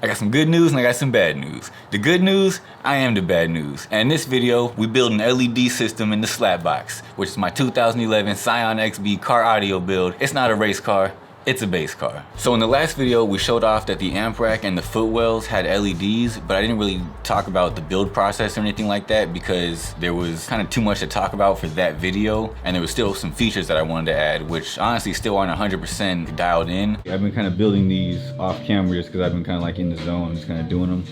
I got some good news and I got some bad news. The good news, I am DaBadNewz. And in this video, we build an LED system in the DaSlapBox, which is my 2011 Scion XB car audio build. It's not a race car, it's a base car. So in the last video, we showed off that the amp rack and the footwells had LEDs, but I didn't really talk about the build process or anything like that because there was kind of too much to talk about for that video, and there was still some features that I wanted to add, which honestly still aren't 100% dialed in. I've been kind of building these off camera just because I've been kind of like in the zone, just kind of doing them.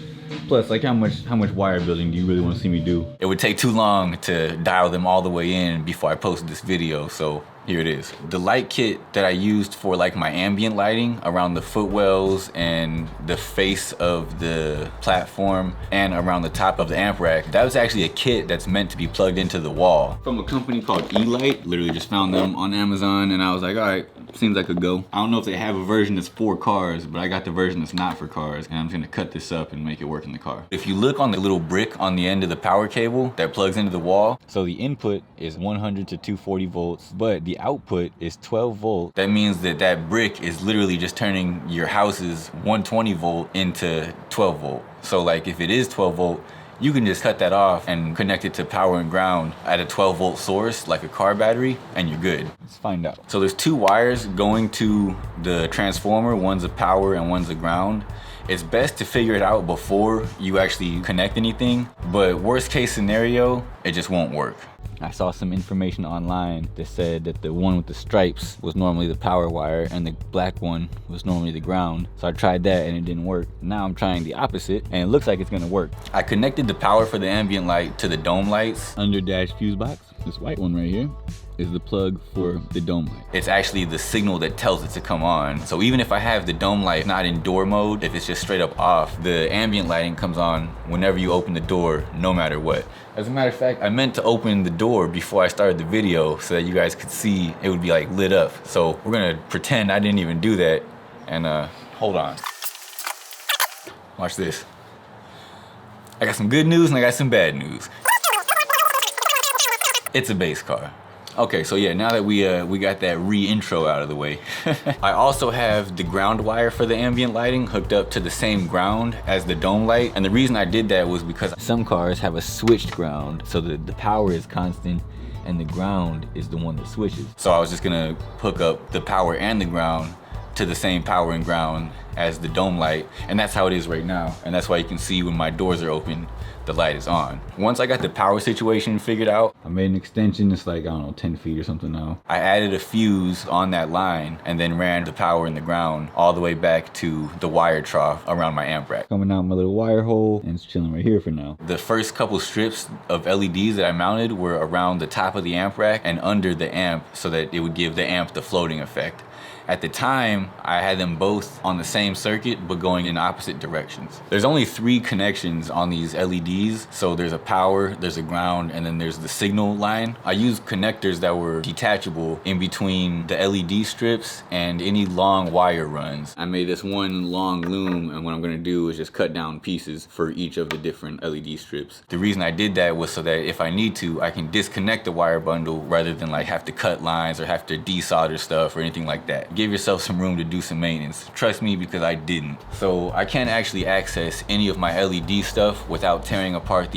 Plus, like how much wire building do you really want to see me do? It would take too long to dial them all the way in before I posted this video, so here it is. The light kit that I used for like my ambient lighting around the footwells and the face of the platform and around the top of the amp rack, that was actually a kit that's meant to be plugged into the wall. From a company called E-Light, literally just found them on Amazon and I was like, all right, seems like a go. I don't know if they have a version that's for cars, but I got the version that's not for cars, and I'm just gonna cut this up and make it work in the car. If you look on the little brick on the end of the power cable that plugs into the wall, so the input is 100 to 240 volts, but the output is 12 volt. That means that that brick is literally just turning your house's 120 volt into 12 volt. So like if it is 12 volt, you can just cut that off and connect it to power and ground at a 12 volt source like a car battery and you're good. Let's find out. So there's two wires going to the transformer, one's a power and one's a ground. It's best to figure it out before you actually connect anything, but worst case scenario, it just won't work. I saw some information online that said that the one with the stripes was normally the power wire and the black one was normally the ground. So I tried that and it didn't work. Now I'm trying the opposite and it looks like it's gonna work. I connected the power for the ambient light to the dome lights. Under dash fuse box, this white one right here is the plug for the dome light. It's actually the signal that tells it to come on. So even if I have the dome light not in door mode, if it's just straight up off, the ambient lighting comes on whenever you open the door, no matter what. As a matter of fact, I meant to open the door before I started the video so that you guys could see it would be like lit up. So we're gonna pretend I didn't even do that and hold on. Watch this. I got some good news and I got some bad news. It's a base car. Okay, so yeah, now that we got that re-intro out of the way, I also have the ground wire for the ambient lighting hooked up to the same ground as the dome light. And the reason I did that was because some cars have a switched ground, so the power is constant and the ground is the one that switches. So I was just gonna hook up the power and the ground to the same power and ground as the dome light, and that's how it is right now. And that's why you can see when my doors are open, the light is on. Once I got the power situation figured out, I made an extension. It's like, I don't know, 10 feet or something now. I added a fuse on that line and then ran the power and the ground all the way back to the wire trough around my amp rack. Coming out my little wire hole, and it's chilling right here for now. The first couple strips of LEDs that I mounted were around the top of the amp rack and under the amp so that it would give the amp the floating effect. At the time, I had them both on the same circuit, but going in opposite directions. There's only 3 connections on these LEDs. So there's a power, there's a ground, and then there's the signal line. I used connectors that were detachable in between the LED strips and any long wire runs. I made this one long loom, and what I'm gonna do is just cut down pieces for each of the different LED strips. The reason I did that was so that if I need to, I can disconnect the wire bundle rather than like have to cut lines or have to desolder stuff or anything like that. Give yourself some room to do some maintenance. Trust me, because I didn't. So I can't actually access any of my LED stuff without tearing apart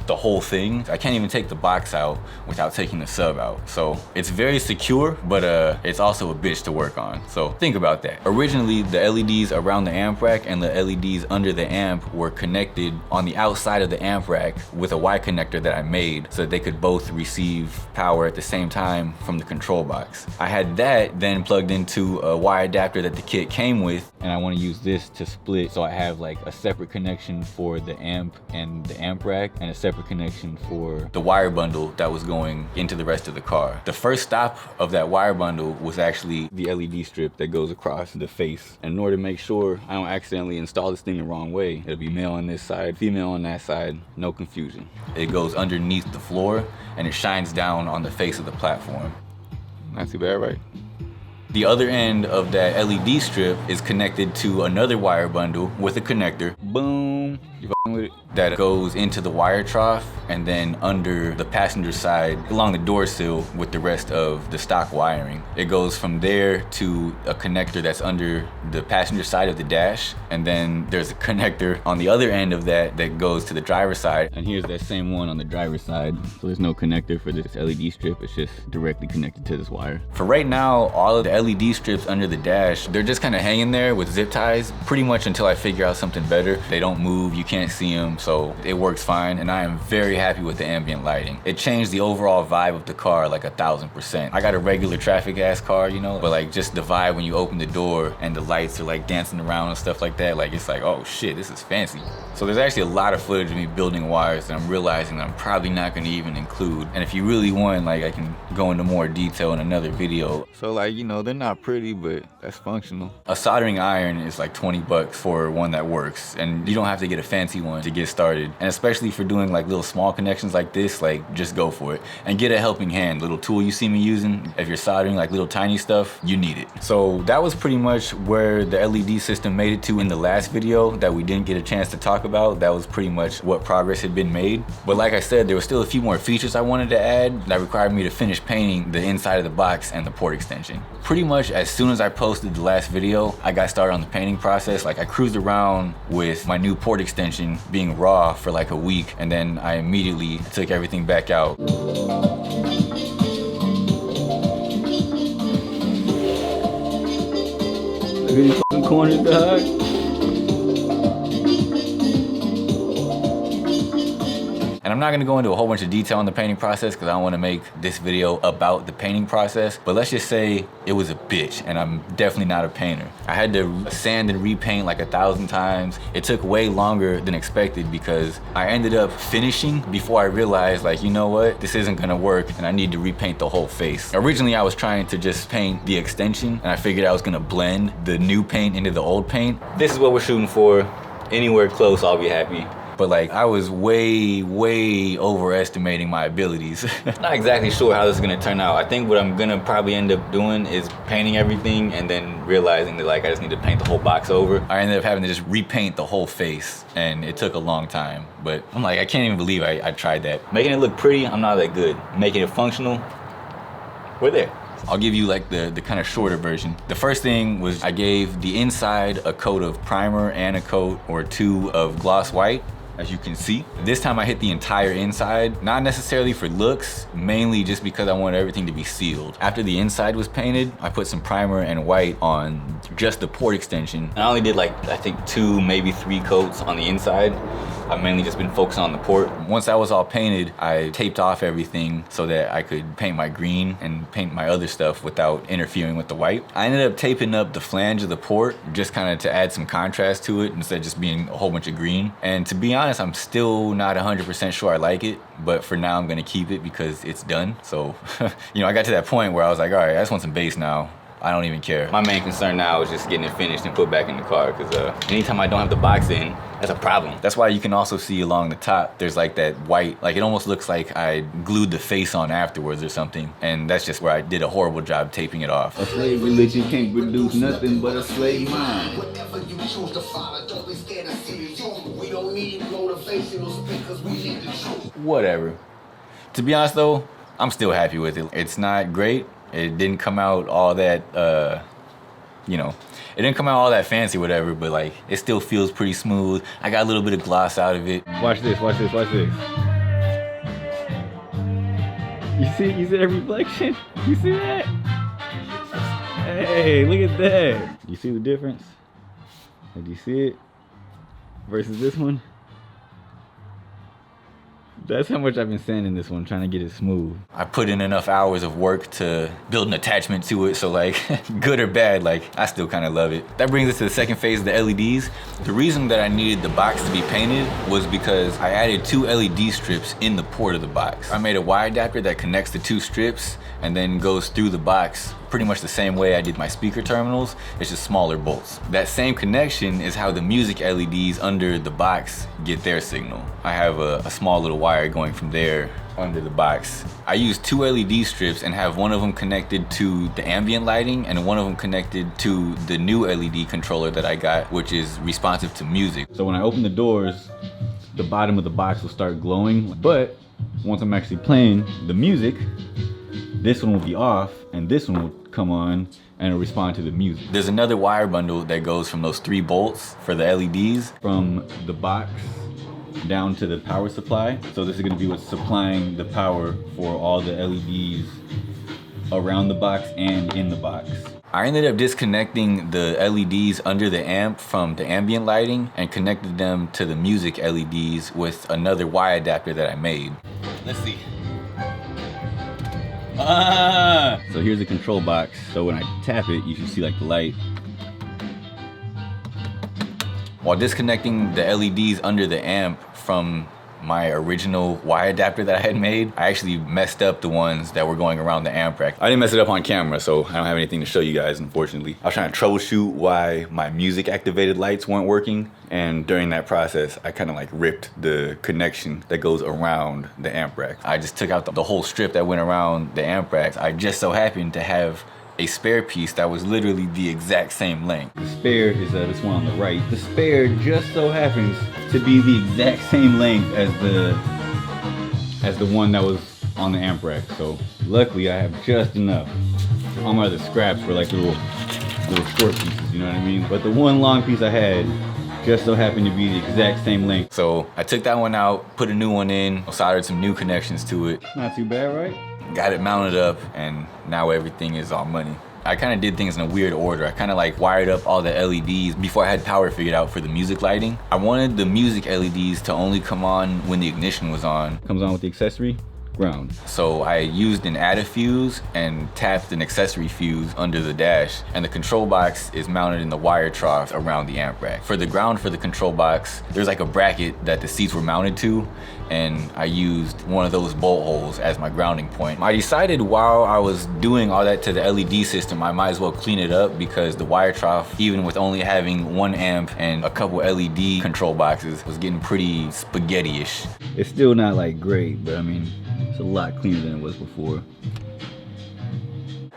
the whole thing. I can't even take the box out without taking the sub out. So it's very secure, but it's also a bitch to work on. So think about that. Originally, the LEDs around the amp rack and the LEDs under the amp were connected on the outside of the amp rack with a Y connector that I made so that they could both receive power at the same time from the control box. I had that then plugged into a Y adapter that the kit came with, and I want to use this to split so I have like a separate connection for the amp and the amp rack and a separate connection for the wire bundle that was going into the rest of the car. The first stop of that wire bundle was actually the LED strip that goes across the face. And in order to make sure I don't accidentally install this thing the wrong way, it'll be male on this side, female on that side, no confusion. It goes underneath the floor and it shines down on the face of the platform. Not too bad, right? The other end of that LED strip is connected to another wire bundle with a connector. Boom. You that goes into the wire trough and then under the passenger side along the door sill with the rest of the stock wiring. It goes from there to a connector that's under the passenger side of the dash, and then there's a connector on the other end of that that goes to the driver's side. And here's that same one on the driver's side. So there's no connector for this LED strip, it's just directly connected to this wire. For right now, all of the LED strips under the dash, they're just kind of hanging there with zip ties pretty much until I figure out something better. They don't move, you can't see them, so it works fine, and I am very happy with the ambient lighting. It changed the overall vibe of the car like 1000%. I got a regular traffic ass car, you know, but like just the vibe when you open the door and the lights are like dancing around and stuff like that, like it's like, oh shit, this is fancy. So there's actually a lot of footage of me building wires that I'm realizing that I'm probably not gonna even include. And if you really want, like I can go into more detail in another video. So like, you know, they're not pretty, but that's functional. A soldering iron is like 20 bucks for one that works, and you don't have to get a fancy one to get started. And especially for doing like little small connections like this, like just go for it. And get a helping hand, little tool you see me using. If you're soldering like little tiny stuff, you need it. So that was pretty much where the LED system made it to in the last video that we didn't get a chance to talk about. That was pretty much what progress had been made. But like I said, there were still a few more features I wanted to add that required me to finish painting the inside of the box and the port extension. Pretty much as soon as I posted the last video, I got started on the painting process. Like I cruised around with my new port extension being raw for like a week, and then I immediately took everything back out. Look at these fucking corners, dog. And I'm not gonna go into a whole bunch of detail on the painting process because I don't wanna make this video about the painting process, but let's just say it was a bitch, and I'm definitely not a painter. I had to sand and repaint like 1,000 times. It took way longer than expected because I ended up finishing before I realized, like, you know what, this isn't gonna work and I need to repaint the whole face. Originally I was trying to just paint the extension, and I figured I was gonna blend the new paint into the old paint. This is what we're shooting for. Anywhere close, I'll be happy. But like I was way overestimating my abilities. Not exactly sure how this is gonna turn out. I think what I'm gonna probably end up doing is painting everything and then realizing that like I just need to paint the whole box over. I ended up having to just repaint the whole face, and it took a long time. But I'm like, I can't even believe I tried that. Making it look pretty, I'm not that good. Making it functional, we're there. I'll give you like the kind of shorter version. The first thing was I gave the inside a coat of primer and a coat or two of gloss white. As you can see, this time I hit the entire inside, not necessarily for looks, mainly just because I wanted everything to be sealed. After the inside was painted, I put some primer and white on just the port extension. I only did like, I think 2, maybe 3 coats on the inside. I've mainly just been focused on the port. Once that was all painted, I taped off everything so that I could paint my green and paint my other stuff without interfering with the white. I ended up taping up the flange of the port just kind of to add some contrast to it instead of just being a whole bunch of green. And to be honest, I'm still not 100% sure I like it, but for now I'm gonna keep it because it's done. So, you know, I got to that point where I was like, all right, I just want some base now. I don't even care. My main concern now is just getting it finished and put back in the car, because anytime I don't have the box in, that's a problem. That's why you can also see along the top, there's like that white, like it almost looks like I glued the face on afterwards or something. And that's just where I did a horrible job taping it off. A slave religion can't produce nothing but a slave mind. Whatever you choose to follow, don't be scared to see the truth. We don't need motivational speakers, we need the truth. Whatever. To be honest though, I'm still happy with it. It's not great. It didn't come out all that, you know, it didn't come out all that fancy, whatever, but like, it still feels pretty smooth. I got a little bit of gloss out of it. Watch this, watch this, watch this. You see that reflection? You see that? Hey, look at that. You see the difference? Did you see it? Versus this one? That's how much I've been sanding this one, trying to get it smooth. I put in enough hours of work to build an attachment to it, so like, good or bad, like, I still kind of love it. That brings us to the second phase of the LEDs. The reason that I needed the box to be painted was because I added 2 LED strips in the port of the box. I made a wire adapter that connects the 2 strips and then goes through the box pretty much the same way I did my speaker terminals. It's just smaller bolts. That same connection is how the music LEDs under the box get their signal. I have a small little wire going from there under the box. I use 2 LED strips and have one of them connected to the ambient lighting and one of them connected to the new LED controller that I got, which is responsive to music. So when I open the doors, the bottom of the box will start glowing. But once I'm actually playing the music, this one will be off and this one will come on and it'll respond to the music. There's another wire bundle that goes from those 3 bolts for the LEDs from the box down to the power supply. So this is going to be what's supplying the power for all the LEDs around the box and in the box. I ended up disconnecting the LEDs under the amp from the ambient lighting and connected them to the music LEDs with another Y adapter that I made. Let's see. So here's the control box. So when I tap it, you should see like the light. While disconnecting the LEDs under the amp from my original Y adapter that I had made, I actually messed up the ones that were going around the amp rack. I didn't mess it up on camera, so I don't have anything to show you guys, unfortunately. I was trying to troubleshoot why my music activated lights weren't working, and during that process, I kind of like ripped the connection that goes around the amp rack. I just took out the whole strip that went around the amp rack. I just so happened to have a spare piece that was literally the exact same length. The spare is this one on the right. The spare just so happens to be the exact same length as the one that was on the amp rack. So luckily I have just enough. All my other scraps were like little short pieces, you know what I mean? But the one long piece I had just so happened to be the exact same length. So I took that one out, put a new one in, soldered some new connections to it. Not too bad, right? Got it mounted up, and now everything is all money. I kind of did things in a weird order. I kind of like wired up all the LEDs before I had power figured out for the music lighting. I wanted the music LEDs to only come on when the ignition was on. Comes on with the accessory, ground. So I used an added fuse and tapped an accessory fuse under the dash, and the control box is mounted in the wire trough around the amp rack. For the ground for the control box, there's like a bracket that the seats were mounted to, and I used one of those bolt holes as my grounding point. I decided while I was doing all that to the LED system, I might as well clean it up because the wire trough, even with only having 1 amp and a couple LED control boxes, was getting pretty spaghetti-ish. It's still not like great, but I mean, it's a lot cleaner than it was before.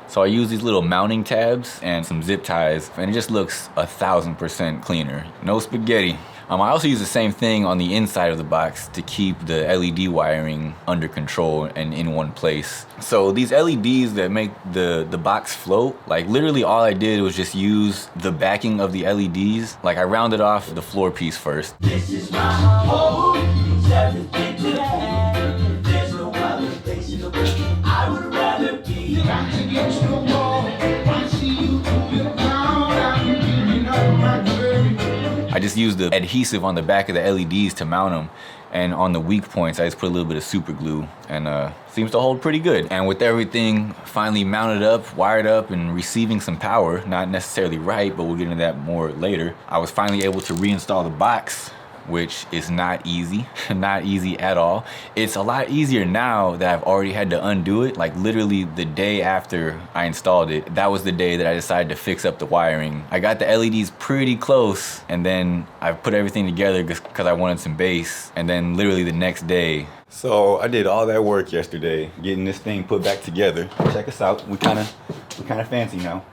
So I use these little mounting tabs and some zip ties, and it just looks 1000% cleaner. No spaghetti. I also use the same thing on the inside of the box to keep the LED wiring under control and in one place. So these LEDs that make the box float, like literally all I did was just use the backing of the LEDs. Like I rounded off the floor piece first. This is my home, it's everything to have. There's no other place in the world I would rather be. Back against the wall, I see you moving around, I'm giving up my journey. I just used the adhesive on the back of the LEDs to mount them, and on the weak points I just put a little bit of super glue, and seems to hold pretty good. And with everything finally mounted up, wired up, and receiving some power, not necessarily right, but we'll get into that more later, I was finally able to reinstall the box, which is not easy, not easy at all. It's a lot easier now that I've already had to undo it. Like literally the day after I installed it, that was the day that I decided to fix up the wiring. I got the LEDs pretty close, and then I put everything together because I wanted some bass, and then literally the next day. So I did all that work yesterday, getting this thing put back together. Check us out, we kind of fancy now.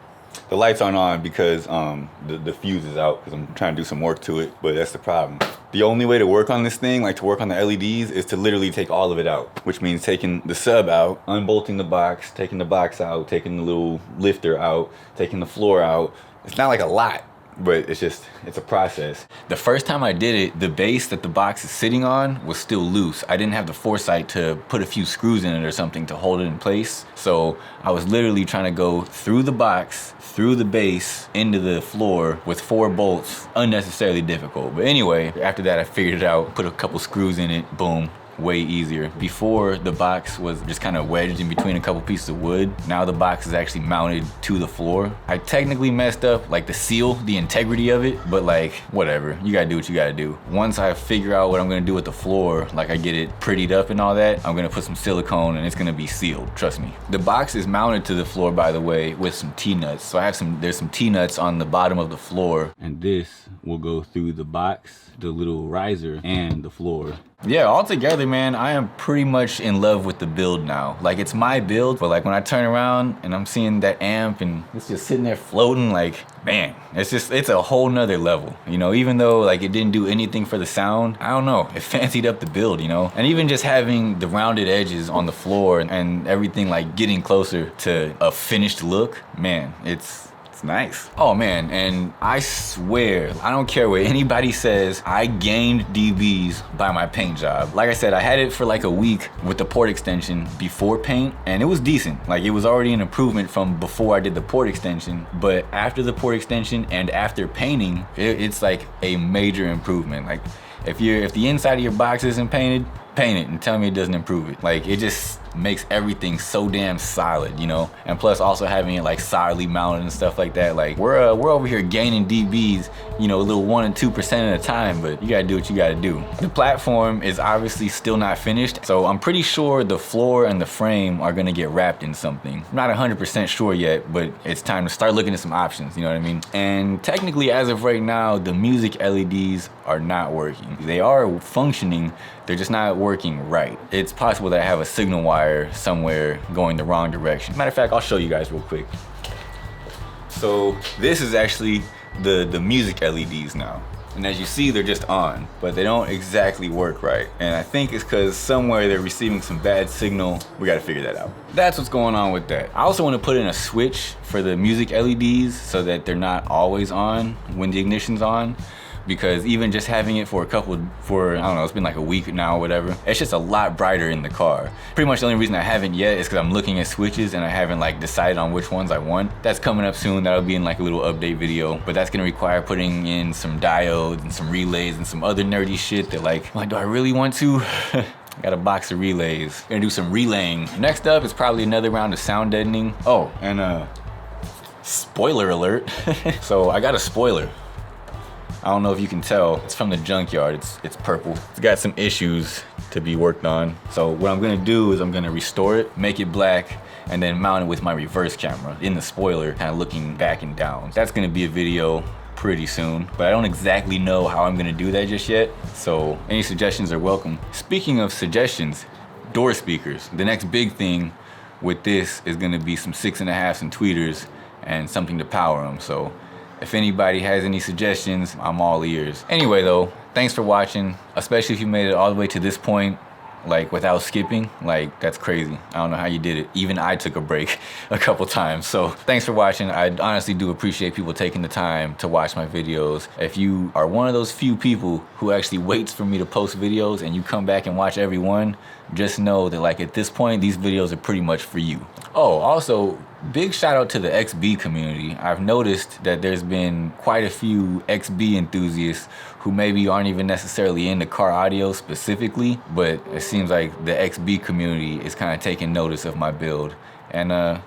The lights aren't on because the fuse is out because I'm trying to do some work to it, but that's the problem. The only way to work on this thing, like to work on the LEDs, is to literally take all of it out, which means taking the sub out, unbolting the box, taking the box out, taking the little lifter out, taking the floor out. It's not like a lot, but it's a process. The first time I did it, the base that the box is sitting on was still loose. I didn't have the foresight to put a few screws in it or something to hold it in place. So I was literally trying to go through the box, through the base, into the floor with 4 bolts. Unnecessarily difficult. But anyway, after that I figured it out, put a couple screws in it, boom. Way easier. Before, the box was just kind of wedged in between a couple pieces of wood. Now the box is actually mounted to the floor. I technically messed up like the seal, the integrity of it, but like whatever, you gotta do what you gotta do. Once I figure out what I'm gonna do with the floor, like I get it prettied up and all that, I'm gonna put some silicone and it's gonna be sealed, trust me. The box is mounted to the floor, by the way, with some T-nuts. So I have there's some T-nuts on the bottom of the floor, and this will go through the box, the little riser, and the floor. Yeah, altogether, man, I am pretty much in love with the build now. Like, it's my build, but like when I turn around and I'm seeing that amp and it's just sitting there floating, like, man, it's a whole nother level, you know. Even though like it didn't do anything for the sound, I don't know, it fancied up the build, you know. And even just having the rounded edges on the floor and everything like getting closer to a finished look, man, it's nice. Oh man, and I swear, I don't care what anybody says, I gained dBs by my paint job. Like I said, I had it for like a week with the port extension before paint, and it was decent. Like, it was already an improvement from before I did the port extension, but after the port extension and after painting, it's like a major improvement. Like, if the inside of your box isn't painted, paint it and tell me it doesn't improve it. Like, it just makes everything so damn solid, you know. And plus also having it like solidly mounted and stuff like that, like we're over here gaining dBs, you know, a little 1 and 2% at a time, but you gotta do what you gotta do. The platform is obviously still not finished, so I'm pretty sure the floor and the frame are gonna get wrapped in something. I'm not 100% sure yet, but it's time to start looking at some options, you know what I mean? And technically, as of right now, the music LEDs are not working. They are functioning, they're just not working right. It's possible that I have a signal wire somewhere going the wrong direction. Matter of fact, I'll show you guys real quick. So this is actually the music LEDs now. And as you see, they're just on, but they don't exactly work right. And I think it's because somewhere they're receiving some bad signal. We gotta figure that out. That's what's going on with that. I also want to put in a switch for the music LEDs so that they're not always on when the ignition's on. Because even just having it for I don't know, it's been like a week now or whatever, it's just a lot brighter in the car. Pretty much the only reason I haven't yet is because I'm looking at switches and I haven't like decided on which ones I want. That's coming up soon. That'll be in like a little update video, but that's gonna require putting in some diodes and some relays and some other nerdy shit that like do I really want to? I got a box of relays. Gonna do some relaying. Next up is probably another round of sound deadening. Oh, and spoiler alert. So I got a spoiler. I don't know if you can tell, it's from the Junkyard, it's purple. It's got some issues to be worked on. So what I'm gonna do is I'm gonna restore it, make it black, and then mount it with my reverse camera in the spoiler, kind of looking back and down. That's gonna be a video pretty soon, but I don't exactly know how I'm gonna do that just yet. So any suggestions are welcome. Speaking of suggestions, door speakers. The next big thing with this is gonna be some 6.5s and tweeters and something to power them. So if anybody has any suggestions, I'm all ears. Anyway though, thanks for watching, especially if you made it all the way to this point, like without skipping. Like, that's crazy. I don't know how you did it. Even I took a break a couple times. So thanks for watching. I honestly do appreciate people taking the time to watch my videos. If you are one of those few people who actually waits for me to post videos and you come back and watch every one, just know that like at this point, these videos are pretty much for you. Oh, also, big shout out to the XB community. I've noticed that there's been quite a few XB enthusiasts who maybe aren't even necessarily into car audio specifically, but it seems like the XB community is kind of taking notice of my build. And I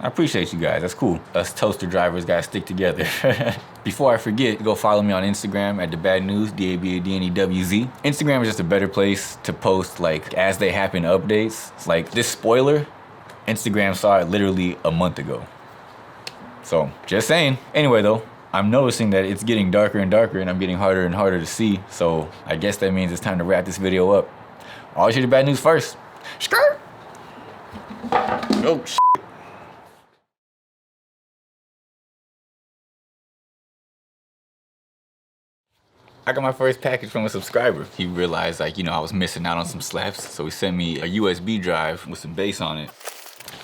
appreciate you guys, that's cool. Us toaster drivers gotta stick together. Before I forget, go follow me on Instagram at DaBadNewz, DaBadNewz. Instagram is just a better place to post like as they happen updates. It's like this spoiler, Instagram saw it literally a month ago. So, just saying. Anyway though, I'm noticing that it's getting darker and darker and I'm getting harder and harder to see. So, I guess that means it's time to wrap this video up. Always hear the bad news first. Skirt! Oh, shit. I got my first package from a subscriber. He realized like, you know, I was missing out on some slaps. So he sent me a USB drive with some bass on it.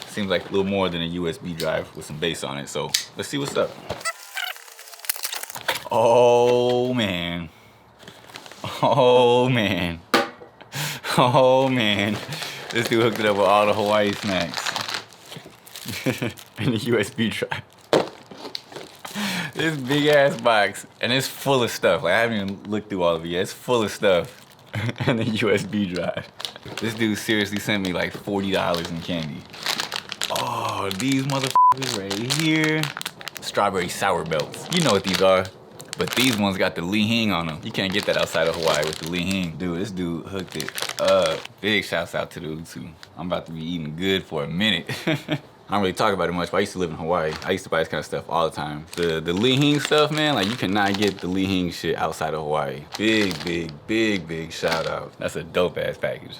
Seems like a little more than a USB drive with some bass on it. So let's see what's up. Oh man. Oh man. Oh man. This dude hooked it up with all the Hawaii snacks. And the USB drive. This big ass box, and it's full of stuff. Like, I haven't even looked through all of it yet. It's full of stuff. And the USB drive. This dude seriously sent me like $40 in candy. Oh, these motherfuckers right here. Strawberry sour belts. You know what these are. But these ones got the Lee Hing on them. You can't get that outside of Hawaii with the Lee Hing. Dude, this dude hooked it up. Big shouts out to the Utu. I'm about to be eating good for a minute. I don't really talk about it much, but I used to live in Hawaii. I used to buy this kind of stuff all the time. The Lee Hing stuff, man, like you cannot get the Lee Hing shit outside of Hawaii. Big shout out. That's a dope ass package.